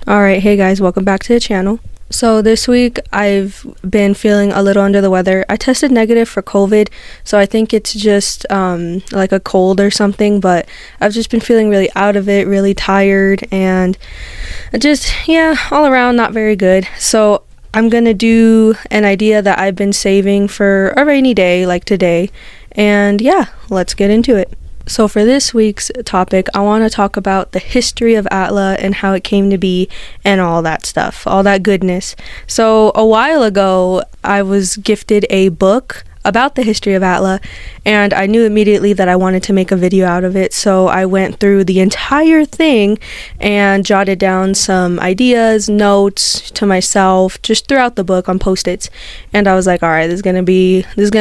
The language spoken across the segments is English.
Alright, hey guys, welcome back to the channel. So this week I've been feeling a little under the weather. I tested negative for COVID, so I think it's just like a cold or something, but I've just been feeling really out of it, really tired, and all around not very good. So I'm gonna do an idea that I've been saving for a rainy day like today, and yeah, let's get into it. So for this week's topic, I want to talk about the history of Atla and how it came to be and all that stuff, all that goodness. So a while ago, I was gifted a book about the history of Atla, and I knew immediately that I wanted to make a video out of it. So I went through the entire thing and jotted down some ideas, notes to myself, just throughout the book on post-its. And I was like, all right, this is gonna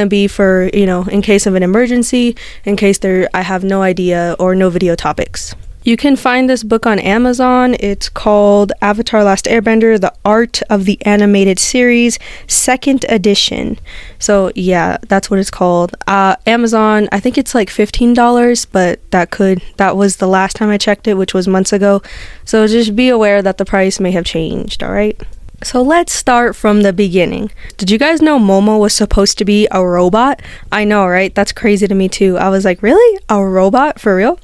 be for, in case of an emergency, in case I have no idea or no video topics. You can find this book on Amazon. It's called Avatar: Last Airbender, The Art of the Animated Series, 2nd edition. So yeah, that's what it's called. Amazon, I think it's like $15, but that was the last time I checked it, which was months ago. So just be aware that the price may have changed, all right? So let's start from the beginning. Did you guys know Momo was supposed to be a robot? I know, right? That's crazy to me too. I was like, really? A robot? For real?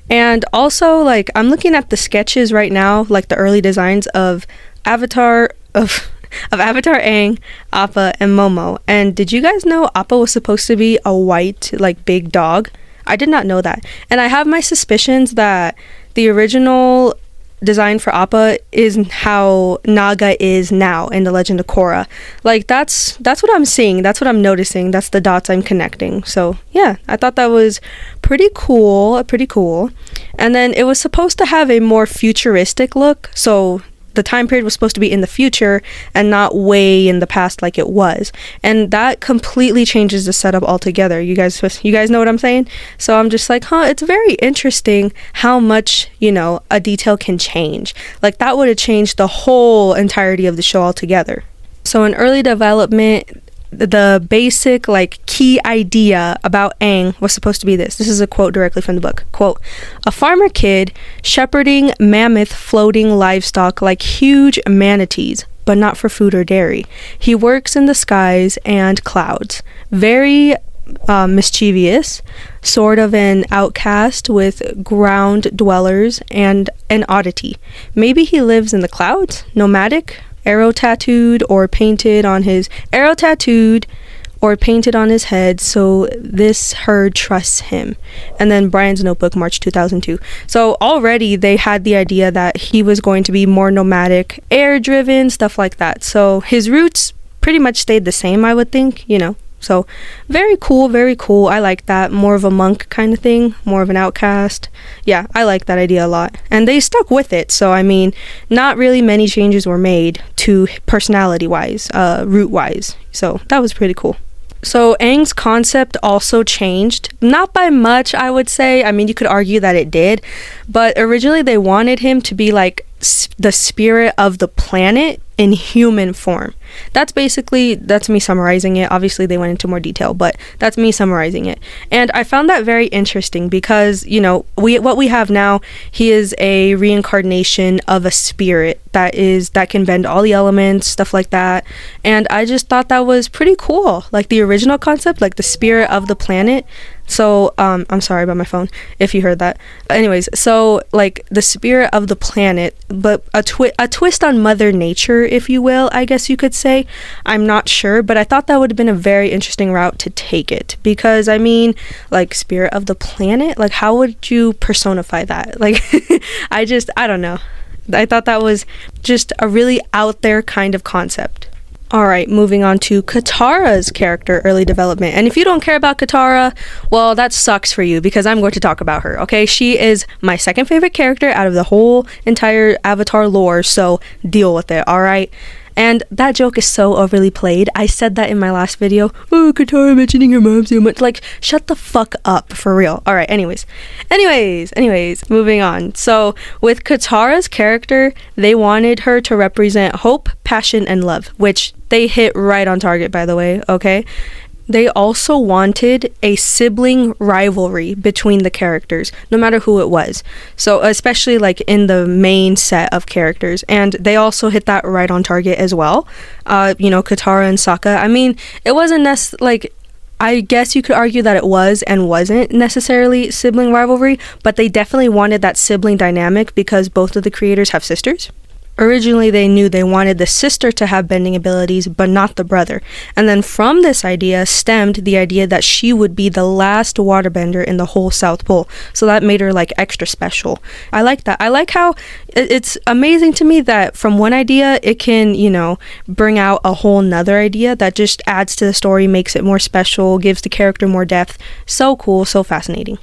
And also, like, I'm looking at the sketches right now, like the early designs of Avatar, of Avatar, Aang, Appa, and Momo. And did you guys know Appa was supposed to be a white, like, big dog? I did not know that. And I have my suspicions that the original design for Appa is how Naga is now in The Legend of Korra. Like, that's what I'm seeing, that's what I'm noticing, that's the dots I'm connecting. So yeah, I thought that was pretty cool. And then it was supposed to have a more futuristic look, so the time period was supposed to be in the future and not way in the past like it was, and that completely changes the setup altogether. You guys know what I'm saying? So I'm just like, it's very interesting how much a detail can change. Like, that would have changed the whole entirety of the show altogether. So in early development, the basic, like, key idea about Aang was supposed to be this. This is a quote directly from the book. Quote, "A farmer kid shepherding mammoth floating livestock like huge manatees, but not for food or dairy. He works in the skies and clouds. Very mischievous, sort of an outcast with ground dwellers and an oddity. Maybe he lives in the clouds, nomadic, arrow tattooed or painted on his head, so this herd trusts him." And then Brian's Notebook, March 2002. So already they had the idea that he was going to be more nomadic, air driven, stuff like that. So his roots pretty much stayed the same, I would think, So very cool. I like that. More of a monk kind of thing, more of an outcast. Yeah, I like that idea a lot. And they stuck with it. So, I mean, not really many changes were made to personality-wise, root-wise. So that was pretty cool. So Aang's concept also changed, not by much, I would say. I mean, you could argue that it did, but originally they wanted him to be like the spirit of the planet in human form. That's me summarizing it. Obviously they went into more detail, but that's me summarizing it. And I found that very interesting because, what we have now, he is a reincarnation of a spirit that can bend all the elements, stuff like that. And I just thought that was pretty cool. Like the original concept, like the spirit of the planet. So, I'm sorry about my phone if you heard that. Anyways, so like the spirit of the planet, but a twist on Mother Nature, if you will, I guess you could say. I'm not sure, but I thought that would have been a very interesting route to take it, because I mean, like, spirit of the planet, like, how would you personify that? Like, I don't know. I thought that was just a really out there kind of concept. Alright, moving on to Katara's character early development. And if you don't care about Katara, well, that sucks for you, because I'm going to talk about her, okay? She is my second favorite character out of the whole entire Avatar lore, so deal with it, alright? And that joke is so overly played. I said that in my last video. Oh, Katara mentioning her mom so much. Like, shut the fuck up, for real. Alright, anyways, moving on. So, with Katara's character, they wanted her to represent hope, passion, and love, which they hit right on target, by the way, okay? They also wanted a sibling rivalry between the characters, no matter who it was. So especially like in the main set of characters. And they also hit that right on target as well. Katara and Sokka. I mean, it wasn't like, I guess you could argue that it was and wasn't necessarily sibling rivalry, but they definitely wanted that sibling dynamic because both of the creators have sisters. Originally, they knew they wanted the sister to have bending abilities, but not the brother. And then from this idea stemmed the idea that she would be the last waterbender in the whole South Pole. So that made her like extra special. I like that. I like how it's amazing to me that from one idea, it can, bring out a whole nother idea that just adds to the story, makes it more special, gives the character more depth. So cool, so fascinating.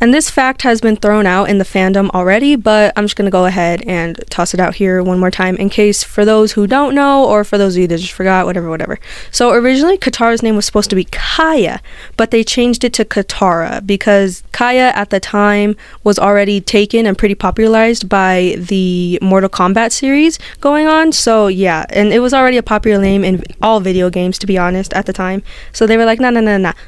And this fact has been thrown out in the fandom already, but I'm just going to go ahead and toss it out here one more time in case for those who don't know or for those of you that just forgot, whatever. So originally Katara's name was supposed to be Kaya, but they changed it to Katara because Kaya at the time was already taken and pretty popularized by the Mortal Kombat series going on. So yeah, and it was already a popular name in all video games, to be honest, at the time. So they were like, nah,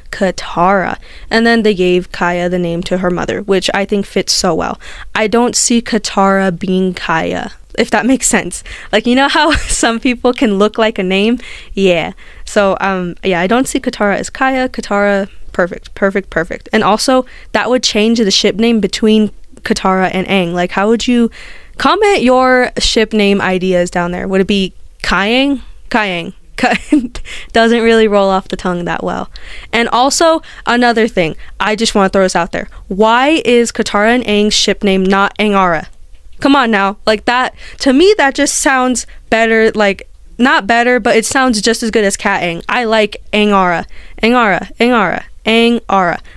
Katara. And then they gave Kaya the name to her mother, which I think fits so well. I don't see Katara being Kaya, if that makes sense. Like, you know how some people can look like a name? Yeah. So, I don't see Katara as Kaya. Katara, perfect. And also, that would change the ship name between Katara and Aang. Like, how would you comment your ship name ideas down there? Would it be Kayang? Doesn't really roll off the tongue that well. And also, another thing, I just want to throw this out there. Why is Katara and Aang's ship name not Aangara? Come on now. Like that, to me, that just sounds better. Like, not better, but it sounds just as good as Cat Aang. I like Aangara.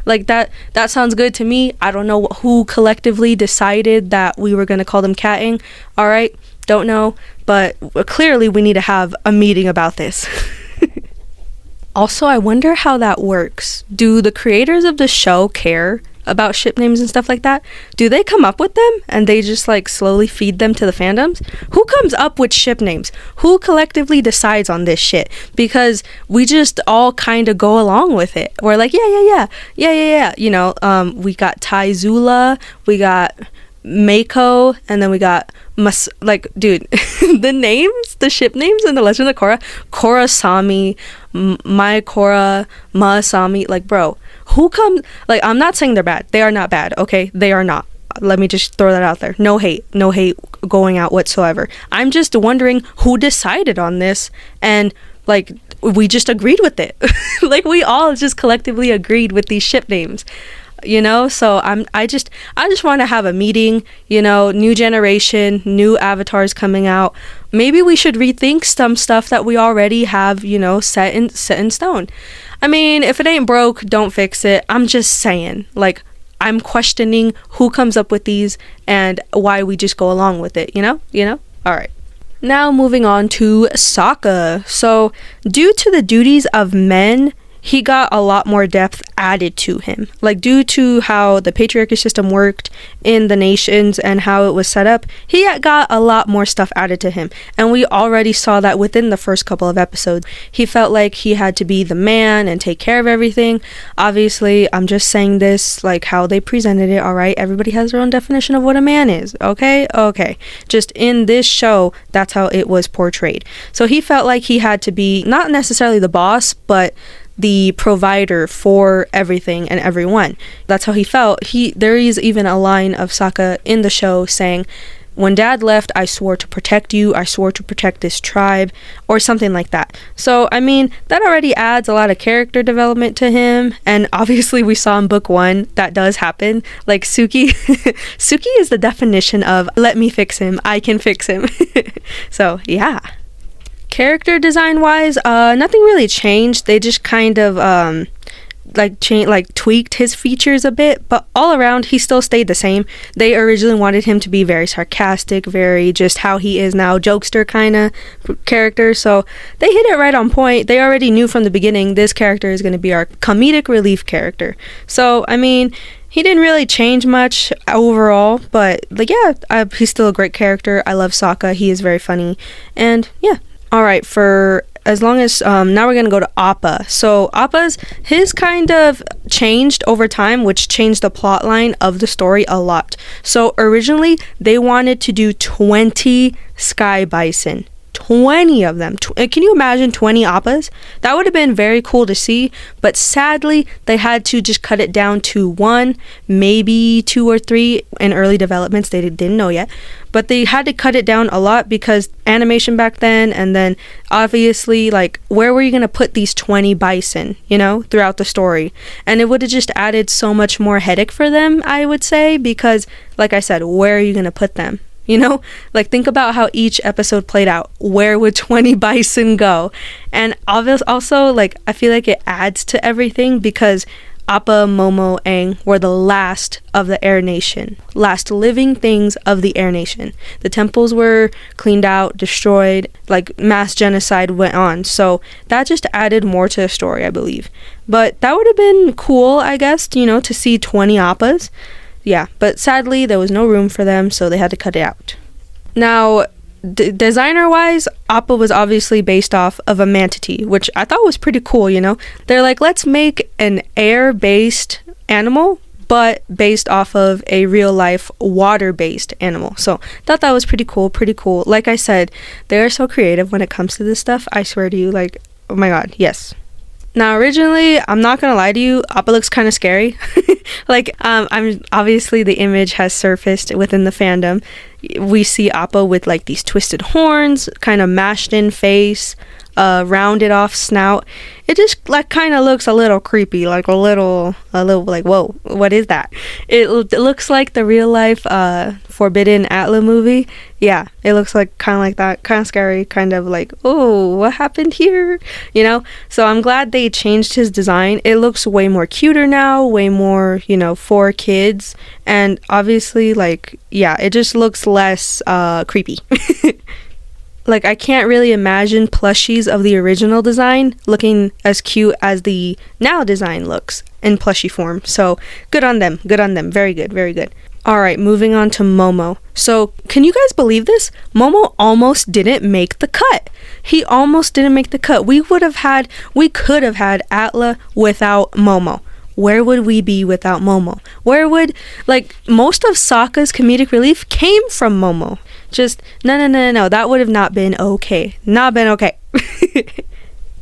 Like that sounds good to me. I don't know who collectively decided that we were going to call them Cat Aang. All right. Don't know, but clearly we need to have a meeting about this. Also, I wonder how that works. Do the creators of the show care about ship names and stuff like that? Do they come up with them and they just like slowly feed them to the fandoms? Who comes up with ship names? Who collectively decides on this shit? Because we just all kind of go along with it. We're like, yeah. We got Taizula, we got Mako, and then we got dude, the ship names in the Legend of Korra, Korrasami, Mai Korra, Maasami, like, bro, who comes, like, I'm not saying they're bad. They are not bad, okay? They are not. Let me just throw that out there. No hate going out whatsoever. I'm just wondering who decided on this, and like, we just agreed with it. Like, we all just collectively agreed with these ship names. So I just want to have a meeting, new generation, new avatars coming out. Maybe we should rethink some stuff that we already have, set in stone. I mean, if it ain't broke, don't fix it. I'm just saying, like, I'm questioning who comes up with these and why we just go along with it, all right. Now moving on to Sokka. So due to the duties of men, he got a lot more depth added to him. Like, due to how the patriarchy system worked in the nations and how it was set up, he got a lot more stuff added to him. And we already saw that within the first couple of episodes. He felt like he had to be the man and take care of everything. Obviously, I'm just saying this like how they presented it, alright? Everybody has their own definition of what a man is, okay? Okay. Just in this show, that's how it was portrayed. So he felt like he had to be not necessarily the boss, but the provider for everything and everyone. That's how he felt. There is even a line of Sokka in the show saying, when Dad left, I swore to protect you, I swore to protect this tribe, or something like that. So, I mean, that already adds a lot of character development to him, and obviously we saw in book 1 that does happen. Like, Suki is the definition of, let me fix him, I can fix him. So, yeah. Character design wise, nothing really changed. They just kind of tweaked his features a bit, but all around he still stayed the same. They originally wanted him to be very sarcastic, very just how he is now, jokester kind of character, so they hit it right on point. They already knew from the beginning this character is going to be our comedic relief character. So, I mean, he didn't really change much overall, but like, he's still a great character. I love Sokka. He is very funny, and yeah. Alright, for as long as now we're gonna go to Appa. So Appa's his kind of changed over time, which changed the plot line of the story a lot. So originally they wanted to do 20 sky bison. 20 of them. Can you imagine 20 Appas? That would have been very cool to see, but sadly they had to just cut it down to 1, maybe 2 or 3 in early developments. They didn't know yet, but they had to cut it down a lot because animation back then, and then obviously, like, where were you going to put these 20 bison, you know, throughout the story? And it would have just added so much more headache for them, I would say, because like I said, where are you going to put them? You know, like, think about how each episode played out. Where would 20 bison go? And also, like, I feel like it adds to everything because Appa, Momo, Aang were the last of the Air Nation, last living things of the Air Nation. The temples were cleaned out, destroyed, like mass genocide went on. So that just added more to the story, I believe. But that would have been cool, I guess, you know, to see 20 Appas. Yeah, but sadly there was no room for them, so they had to cut it out. Now, designer-wise, Appa was obviously based off of a manatee, which I thought was pretty cool, you know? They're like, let's make an air-based animal, but based off of a real-life water-based animal. So, thought that was pretty cool, pretty cool. Like I said, they're so creative when it comes to this stuff. I swear to you, like, oh my god, yes. Now, originally, I'm not gonna lie to you, Appa looks kind of scary. Like, I'm obviously the image has surfaced within the fandom. We see Appa with like these twisted horns, kind of mashed in face, rounded off snout. It just like kind of looks a little creepy, like a little like, whoa, what is that? It looks like the real life Forbidden Atla movie. Yeah, it looks like kind of like that, kind of scary, kind of like, oh, what happened here, you know? So I'm glad they changed his design. It looks way more cuter now, way more, you know, for kids, and obviously, like, yeah, it just looks less creepy. Like, I can't really imagine plushies of the original design looking as cute as the now design looks in plushie form. So good on them, very good, very good. All right, moving on to Momo. So can you guys believe this? Momo almost didn't make the cut. He almost didn't make the cut. We could have had Atla without Momo. Where would we be without Momo? Where would, like, most of Sokka's comedic relief came from Momo. Just, no, that would have not been okay. Not been okay.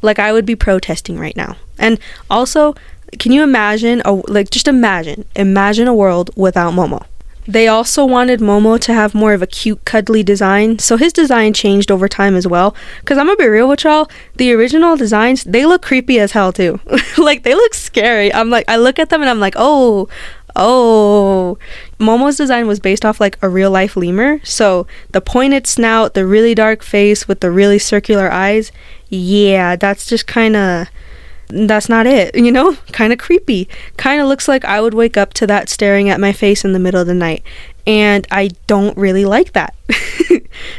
Like, I would be protesting right now. And also, can you imagine, just imagine a world without Momo. They also wanted Momo to have more of a cute, cuddly design, so his design changed over time as well. Because I'm gonna be real with y'all, the original designs, they look creepy as hell too. Like, they look scary. I'm like, I look at them and I'm like, oh. Momo's design was based off like a real life lemur, so the pointed snout, the really dark face with the really circular eyes, yeah, that's just that's not it, you know? Kind of creepy. Kind of looks like I would wake up to that staring at my face in the middle of the night. And I don't really like that.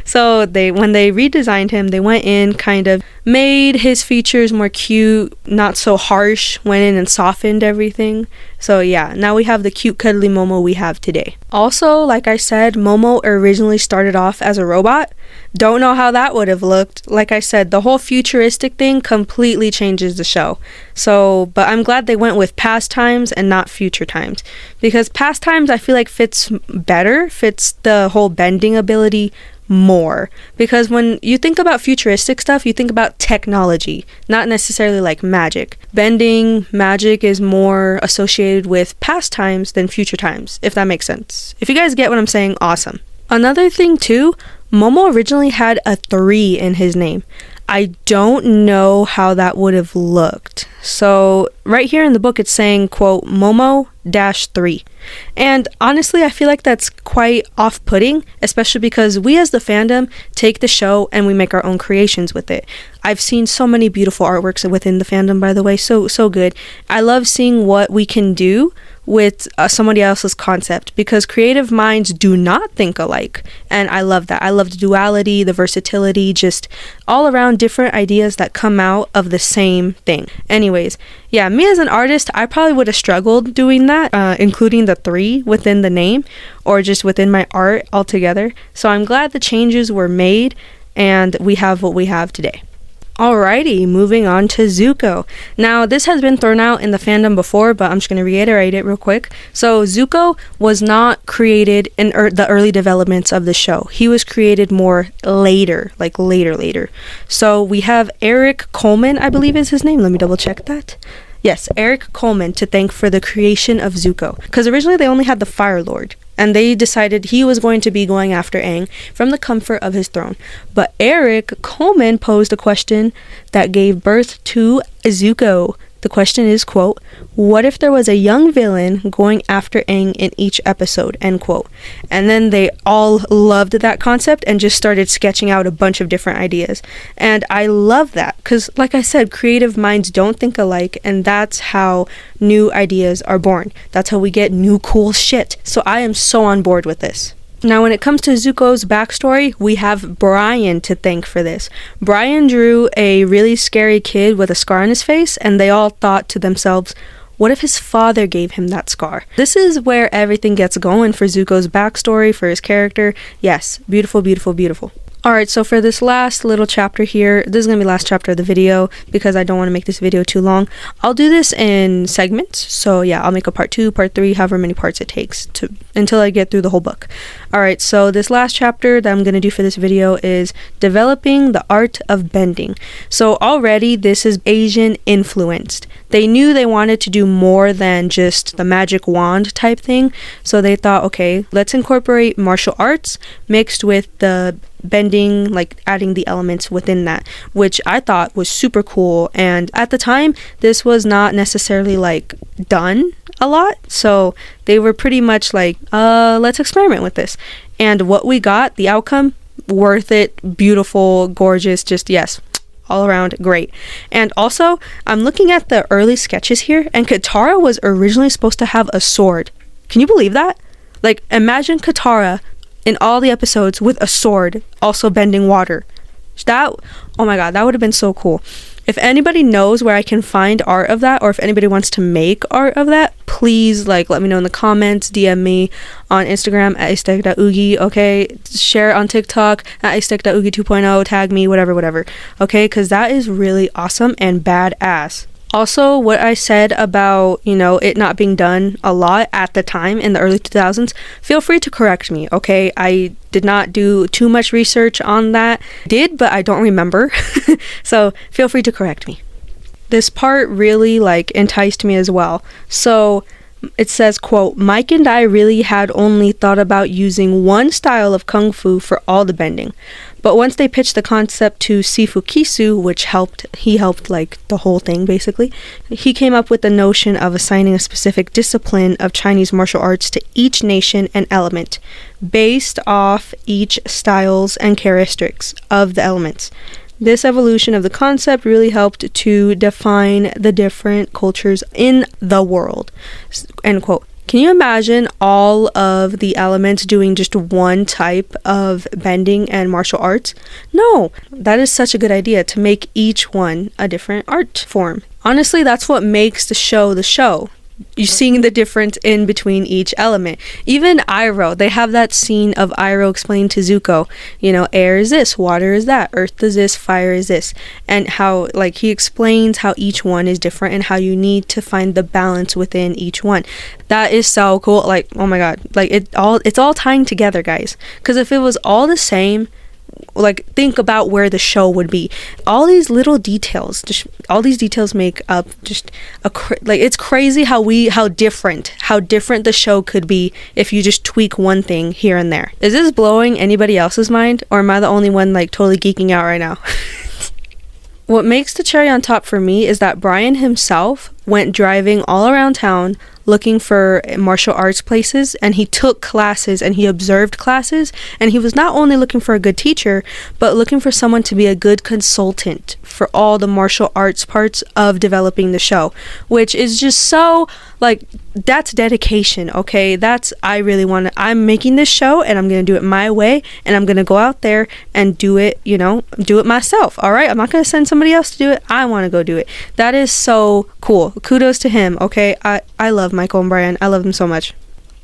So when they redesigned him, they went in, kind of made his features more cute, not so harsh, went in and softened everything. So yeah, now we have the cute, cuddly Momo we have today. Also, like I said, Momo originally started off as a robot. Don't know how that would have looked. Like I said, the whole futuristic thing completely changes the show. So, but I'm glad they went with past times and not future times. Because past times I feel like fits the whole bending ability more, because when you think about futuristic stuff, you think about technology, not necessarily like magic. Bending magic is more associated with past times than future times, if that makes sense. If you guys get what I'm saying, awesome. Another thing too, Momo originally had a 3 in his name. I don't know how that would have looked. So right here in the book it's saying, quote, Momo-3. And honestly, I feel like that's quite off-putting, especially because we as the fandom take the show and we make our own creations with it. I've seen so many beautiful artworks within the fandom, by the way, so good. I love seeing what we can do with somebody else's concept, because creative minds do not think alike, and I love that. I love the duality, the versatility, just all around different ideas that come out of the same thing. Anyways, yeah, me as an artist, I probably would have struggled doing that, including the 3 within the name or just within my art altogether. So I'm glad the changes were made and we have what we have today. Alrighty, moving on to Zuko. Now, this has been thrown out in the fandom before, but I'm just going to reiterate it real quick. So, Zuko was not created in the early developments of the show. He was created more later, like later. So, we have Eric Coleman, I believe is his name. Let me double check that. Yes, Eric Coleman to thank for the creation of Zuko. Because originally they only had the Fire Lord. And they decided he was going to be going after Aang from the comfort of his throne. But Eric Coleman posed a question that gave birth to Zuko. The question is, quote, what if there was a young villain going after Aang in each episode, end quote. And then they all loved that concept and just started sketching out a bunch of different ideas. And I love that because, like I said, creative minds don't think alike, and that's how new ideas are born. That's how we get new cool shit. So I am so on board with this. Now, when it comes to Zuko's backstory, we have Brian to thank for this. Brian drew a really scary kid with a scar on his face, and they all thought to themselves, what if his father gave him that scar? This is where everything gets going for Zuko's backstory, for his character. Yes, beautiful, beautiful, beautiful. Alright, so for this last little chapter here, this is going to be the last chapter of the video because I don't want to make this video too long. I'll do this in segments, so yeah, I'll make a part 2, part 3, however many parts it takes until I get through the whole book. Alright, so this last chapter that I'm going to do for this video is developing the art of bending. So already this is Asian influenced. They knew they wanted to do more than just the magic wand type thing, so they thought, okay, let's incorporate martial arts mixed with the bending, like adding the elements within that, which I thought was super cool. And at the time, this was not necessarily like done a lot, so they were pretty much like, let's experiment with this. And what we got, the outcome, worth it, beautiful, gorgeous, just yes, all around great. And also, I'm looking at the early sketches here, and Katara was originally supposed to have a sword. Can you believe that? Like, imagine Katara in all the episodes with a sword, also bending water. Oh my god, that would have been so cool. If anybody knows where I can find art of that, or if anybody wants to make art of that, please let me know in the comments, DM me on Instagram at istek.oogie, okay? Share it on TikTok at istek.oogie 2.0, tag me, whatever, okay? Because that is really awesome and badass. Also, what I said about, it not being done a lot at the time in the early 2000s, feel free to correct me, okay? I did not do too much research on that. Did, but I don't remember. So feel free to correct me. This part really enticed me as well. So it says, quote, Mike and I really had only thought about using one style of kung fu for all the bending. But once they pitched the concept to Sifu Kisu, which he helped the whole thing basically, he came up with the notion of assigning a specific discipline of Chinese martial arts to each nation and element, based off each styles and characteristics of the elements. This evolution of the concept really helped to define the different cultures in the world, end quote. Can you imagine all of the elements doing just one type of bending and martial arts? No, that is such a good idea, to make each one a different art form. Honestly, that's what makes the show the show. You're seeing the difference in between each element. Even Iroh, they have that scene of Iroh explaining to Zuko, air is this, water is that, earth is this, fire is this, and how he explains how each one is different and how you need to find the balance within each one. That is so cool. Oh my god, it's all tying together, guys, because if it was all the same, think about where the show would be. All these little details, make up just it's crazy how different the show could be if you just tweak one thing here and there. Is this blowing anybody else's mind, or am I the only one totally geeking out right now? What makes the cherry on top for me is that Brian himself went driving all around town looking for martial arts places, and he took classes and he observed classes, and he was not only looking for a good teacher, but looking for someone to be a good consultant for all the martial arts parts of developing the show, which is just so that's dedication, okay? I'm making this show and I'm gonna do it my way, and I'm gonna go out there and do it myself, all right? I'm not gonna send somebody else to do it. I want to go do it. That is so cool. Kudos to him, okay? I love Michael and Brian. I love them so much.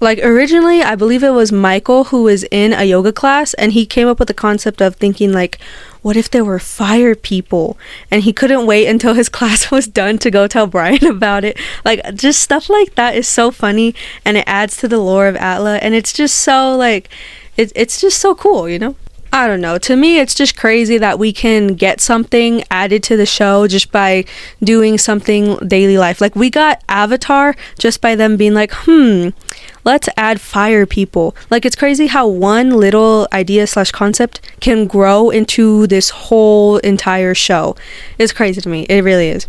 Like originally, I believe it was Michael who was in a yoga class and he came up with the concept of thinking like, what if there were fire people? And he couldn't wait until his class was done to go tell Brian about it. Like just stuff like that is so funny and it adds to the lore of Atla, and it's just so like it's just so cool, you know? I don't know. To me, it's just crazy that we can get something added to the show just by doing something daily life. Like we got Avatar just by them being like, let's add fire people. Like it's crazy how one little idea / concept can grow into this whole entire show. It's crazy to me. It really is.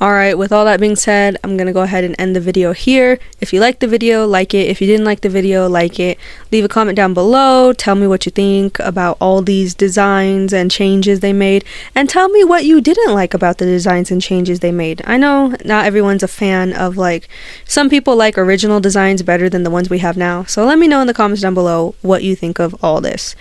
Alright, with all that being said, I'm going to go ahead and end the video here. If you liked the video, like it. If you didn't like the video, like it. Leave a comment down below. Tell me what you think about all these designs and changes they made. And tell me what you didn't like about the designs and changes they made. I know not everyone's a fan of like, some people like original designs better than the ones we have now. So let me know in the comments down below what you think of all this.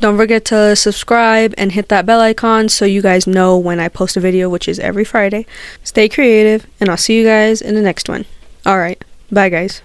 Don't forget to subscribe and hit that bell icon so you guys know when I post a video, which is every Friday. Stay creative, and I'll see you guys in the next one. Alright, bye guys.